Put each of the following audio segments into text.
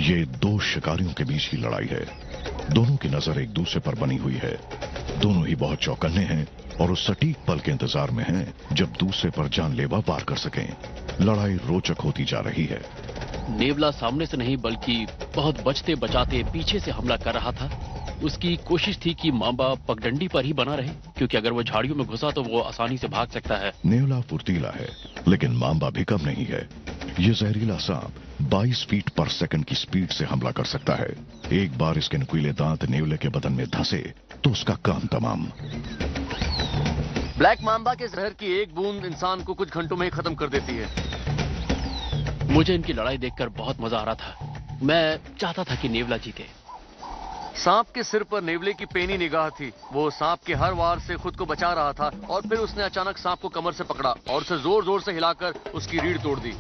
ये दो शिकारियों के बीच की लड़ाई है। दोनों की नजर एक दूसरे पर बनी हुई है। दोनों ही बहुत चौकन्ने हैं और उस सटीक पल के इंतजार में हैं जब दूसरे पर जानलेवा वार कर सकें। लड़ाई रोचक होती जा रही है। नेवला सामने से नहीं बल्कि बहुत बचते बचाते पीछे से हमला कर रहा था। उसकी कोशिश थी कि मांबा पगडंडी पर ही बना रहे, क्योंकि अगर वो झाड़ियों में घुसा तो वो आसानी से भाग सकता है। नेवला फुर्तीला है, लेकिन मांबा भी कम नहीं है। ये जहरीला सांप 22 फीट पर सेकंड की स्पीड से हमला कर सकता है। एक बार इसके नुकीले दांत नेवले के बदन में धंसे तो उसका काम तमाम। ब्लैक मांबा के जहर की एक बूंद इंसान को कुछ घंटों में ही खत्म कर देती है। मुझे इनकी लड़ाई देखकर बहुत मजा आ रहा था। मैं चाहता था कि नेवला जीते। सांप के सिर पर नेवले की पेनी निगाह थी। वो सांप के हर वार से खुद को बचा रहा था और फिर उसने अचानक सांप को कमर से पकड़ा और उसे जोर जोर से हिलाकर उसकी रीढ़ तोड़ दी।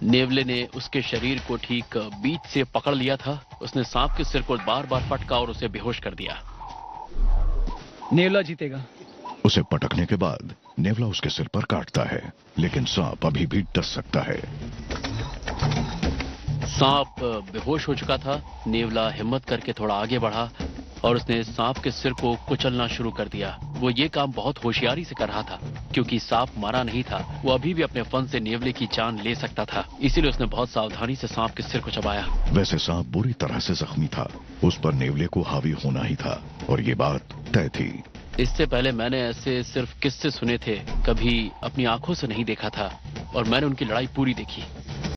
नेवले ने उसके शरीर को ठीक बीच से पकड़ लिया था। उसने सांप के सिर को बार बार पटका और उसे बेहोश कर दिया। नेवला जीतेगा। उसे पटकने के बाद नेवला उसके सिर पर काटता है, लेकिन सांप अभी भी डस सकता है। सांप बेहोश हो चुका था। नेवला हिम्मत करके थोड़ा आगे बढ़ा और उसने सांप के सिर को कुचलना शुरू कर दिया। वो ये काम बहुत होशियारी से कर रहा था, क्योंकि सांप मरा नहीं था। वो अभी भी अपने फन से नेवले की जान ले सकता था, इसीलिए उसने बहुत सावधानी से सांप के सिर को चबाया। वैसे सांप बुरी तरह से जख्मी था। उस पर नेवले को हावी होना ही था और ये बात तय थी। इससे पहले मैंने ऐसे सिर्फ किस्से सुने थे, कभी अपनी आंखों से नहीं देखा था, और मैंने उनकी लड़ाई पूरी देखी।